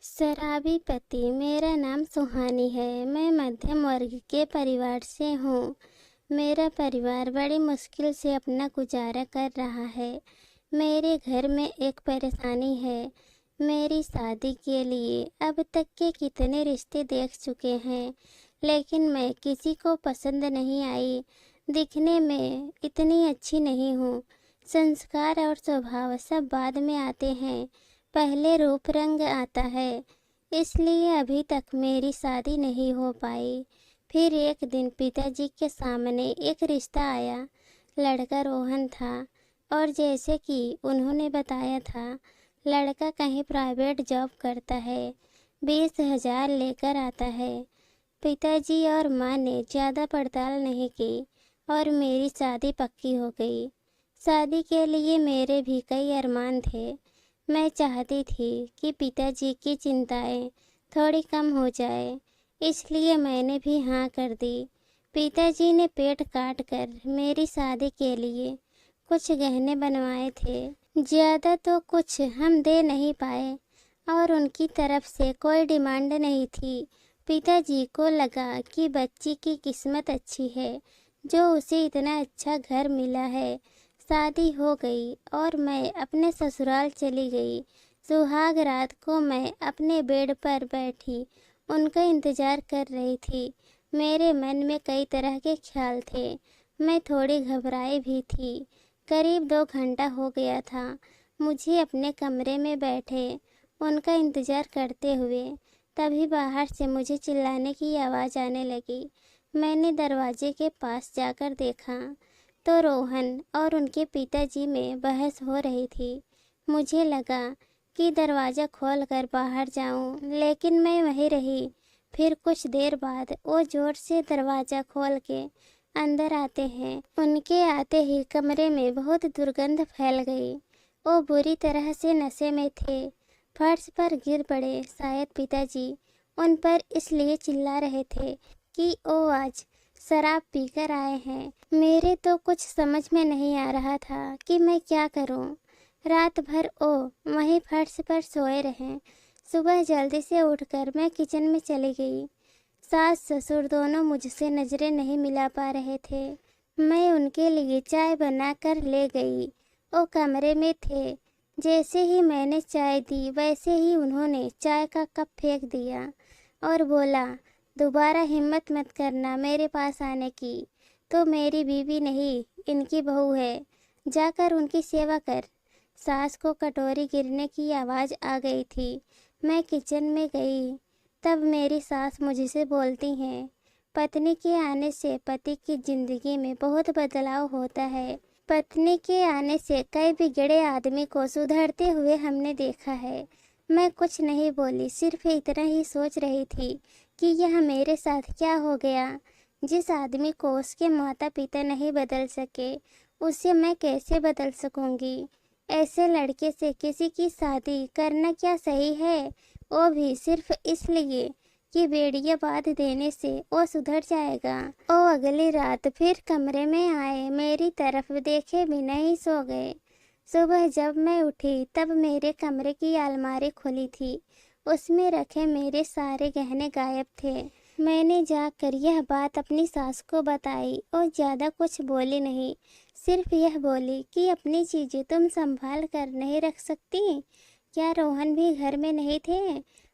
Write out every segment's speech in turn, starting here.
शराबी पति। मेरा नाम सुहानी है। मैं मध्यम वर्ग के परिवार से हूँ। मेरा परिवार बड़ी मुश्किल से अपना गुजारा कर रहा है। मेरे घर में एक परेशानी है। मेरी शादी के लिए अब तक के कितने रिश्ते देख चुके हैं, लेकिन मैं किसी को पसंद नहीं आई। दिखने में इतनी अच्छी नहीं हूँ। संस्कार और स्वभाव सब बाद में आते हैं, पहले रूप रंग आता है। इसलिए अभी तक मेरी शादी नहीं हो पाई। फिर एक दिन पिताजी के सामने एक रिश्ता आया। लड़का रोहन था और जैसे कि उन्होंने बताया था, लड़का कहीं प्राइवेट जॉब करता है, 20,000 लेकर आता है। पिताजी और माँ ने ज़्यादा पड़ताल नहीं की और मेरी शादी पक्की हो गई। शादी के लिए मेरे भी कई अरमान थे। मैं चाहती थी कि पिताजी की चिंताएं थोड़ी कम हो जाए, इसलिए मैंने भी हाँ कर दी। पिताजी ने पेट काट कर मेरी शादी के लिए कुछ गहने बनवाए थे। ज़्यादा तो कुछ हम दे नहीं पाए और उनकी तरफ से कोई डिमांड नहीं थी। पिताजी को लगा कि बच्ची की किस्मत अच्छी है, जो उसे इतना अच्छा घर मिला है। शादी हो गई और मैं अपने ससुराल चली गई। सुहाग रात को मैं अपने बेड पर बैठी उनका इंतज़ार कर रही थी। मेरे मन में कई तरह के ख्याल थे। मैं थोड़ी घबराई भी थी। करीब 2 घंटा हो गया था मुझे अपने कमरे में बैठे उनका इंतज़ार करते हुए। तभी बाहर से मुझे चिल्लाने की आवाज़ आने लगी। मैंने दरवाजे के पास जाकर देखा तो रोहन और उनके पिताजी में बहस हो रही थी। मुझे लगा कि दरवाज़ा खोलकर बाहर जाऊं, लेकिन मैं वहीं रही। फिर कुछ देर बाद वो ज़ोर से दरवाज़ा खोल के अंदर आते हैं। उनके आते ही कमरे में बहुत दुर्गंध फैल गई। वो बुरी तरह से नशे में थे, फर्श पर गिर पड़े। शायद पिताजी उन पर इसलिए चिल्ला रहे थे कि वो आज शराब पीकर आए हैं। मेरे तो कुछ समझ में नहीं आ रहा था कि मैं क्या करूं। रात भर वो वहीं फर्श पर सोए रहे। सुबह जल्दी से उठकर मैं किचन में चली गई। सास ससुर दोनों मुझसे नज़रें नहीं मिला पा रहे थे। मैं उनके लिए चाय बनाकर ले गई। वो कमरे में थे। जैसे ही मैंने चाय दी, वैसे ही उन्होंने चाय का कप फेंक दिया और बोला, दोबारा हिम्मत मत करना मेरे पास आने की। तो मेरी बीवी नहीं, इनकी बहू है, जाकर उनकी सेवा कर। सास को कटोरी गिरने की आवाज़ आ गई थी। मैं किचन में गई, तब मेरी सास मुझसे बोलती हैं, पत्नी के आने से पति की ज़िंदगी में बहुत बदलाव होता है। पत्नी के आने से कई बिगड़े आदमी को सुधरते हुए हमने देखा है। मैं कुछ नहीं बोली, सिर्फ इतना ही सोच रही थी कि यह मेरे साथ क्या हो गया। जिस आदमी को उसके माता पिता नहीं बदल सके, उसे मैं कैसे बदल सकूंगी। ऐसे लड़के से किसी की शादी करना क्या सही है, वो भी सिर्फ इसलिए कि बेड़ियां बांध देने से वो सुधर जाएगा। वो अगली रात फिर कमरे में आए, मेरी तरफ देखे बिना ही सो गए। सुबह जब मैं उठी तब मेरे कमरे की अलमारी खुली थी। उसमें रखे मेरे सारे गहने गायब थे। मैंने जाकर यह बात अपनी सास को बताई। और ज़्यादा कुछ बोली नहीं, सिर्फ यह बोली कि अपनी चीज़ें तुम संभाल कर नहीं रख सकती क्या? रोहन भी घर में नहीं थे।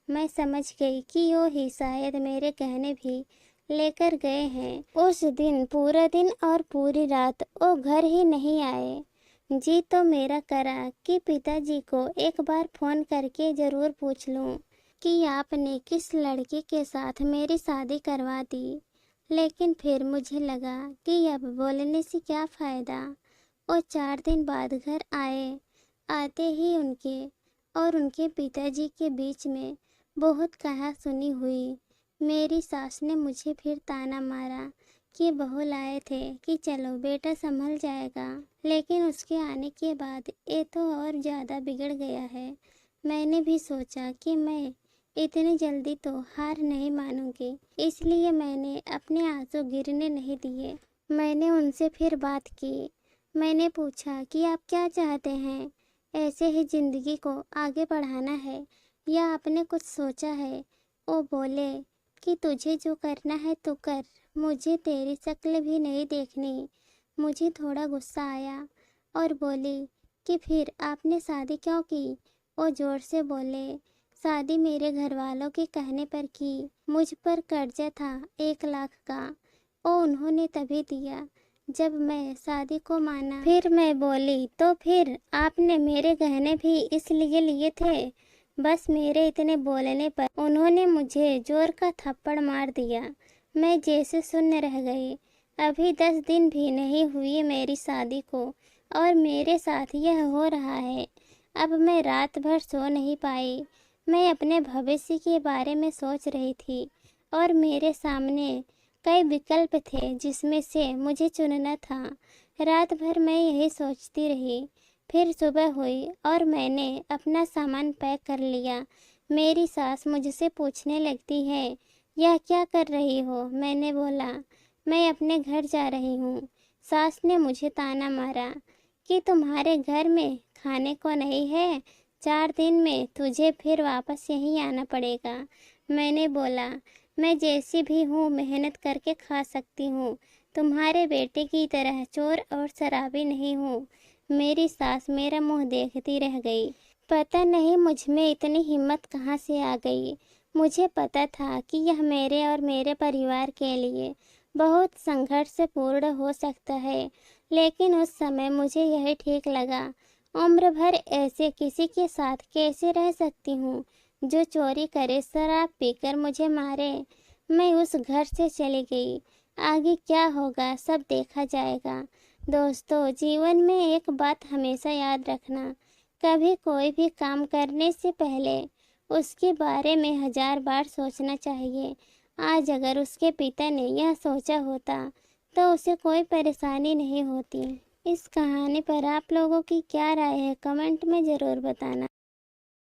मैं समझ गई कि वो ही शायद मेरे गहने भी लेकर गए हैं। उस दिन पूरा दिन और पूरी रात वो घर ही नहीं आए। जी तो मेरा करा कि पिताजी को एक बार फ़ोन करके ज़रूर पूछ लूँ कि आपने किस लड़के के साथ मेरी शादी करवा दी। लेकिन फिर मुझे लगा कि अब बोलने से क्या फ़ायदा। वो 4 दिन बाद घर आए। आते ही उनके और उनके पिताजी के बीच में बहुत कहा सुनी हुई। मेरी सास ने मुझे फिर ताना मारा कि बहू लाए थे कि चलो बेटा संभल जाएगा, लेकिन उसके आने के बाद ये तो और ज़्यादा बिगड़ गया है। मैंने भी सोचा कि मैं इतनी जल्दी तो हार नहीं मानूंगी, इसलिए मैंने अपने आंसू गिरने नहीं दिए। मैंने उनसे फिर बात की। मैंने पूछा कि आप क्या चाहते हैं, ऐसे ही ज़िंदगी को आगे बढ़ाना है या आपने कुछ सोचा है? वो बोले कि तुझे जो करना है तू कर, मुझे तेरी शक्ल भी नहीं देखनी। मुझे थोड़ा गुस्सा आया और बोली कि फिर आपने शादी क्यों की? वो ज़ोर से बोले, शादी मेरे घर वालों के कहने पर की। मुझ पर कर्जा था 1 लाख का, वो उन्होंने तभी दिया जब मैं शादी को माना। फिर मैं बोली, तो फिर आपने मेरे गहने भी इसलिए लिए थे? बस मेरे इतने बोलने पर उन्होंने मुझे जोर का थप्पड़ मार दिया। मैं जैसे शून्य रह गई। अभी 10 दिन भी नहीं हुए मेरी शादी को और मेरे साथ यह हो रहा है। अब मैं रात भर सो नहीं पाई। मैं अपने भविष्य के बारे में सोच रही थी और मेरे सामने कई विकल्प थे जिसमें से मुझे चुनना था। रात भर मैं यही सोचती रही। फिर सुबह हुई और मैंने अपना सामान पैक कर लिया। मेरी सास मुझसे पूछने लगती है, यह क्या कर रही हो? मैंने बोला, मैं अपने घर जा रही हूँ। सास ने मुझे ताना मारा कि तुम्हारे घर में खाने को नहीं है, 4 दिन में तुझे फिर वापस यहीं आना पड़ेगा। मैंने बोला, मैं जैसी भी हूँ मेहनत करके खा सकती हूँ, तुम्हारे बेटे की तरह चोर और शराबी नहीं हूँ। मेरी सास मेरा मुंह देखती रह गई। पता नहीं मुझ में इतनी हिम्मत कहाँ से आ गई। मुझे पता था कि यह मेरे और मेरे परिवार के लिए बहुत संघर्षपूर्ण हो सकता है, लेकिन उस समय मुझे यही ठीक लगा। उम्र भर ऐसे किसी के साथ कैसे रह सकती हूँ जो चोरी करे, शराब पीकर मुझे मारे। मैं उस घर से चली गई। आगे क्या होगा सब देखा जाएगा। दोस्तों, जीवन में एक बात हमेशा याद रखना, कभी कोई भी काम करने से पहले उसके बारे में 1000 बार सोचना चाहिए। आज अगर उसके पिता ने यह सोचा होता तो उसे कोई परेशानी नहीं होती। इस कहानी पर आप लोगों की क्या राय है, कमेंट में ज़रूर बताना।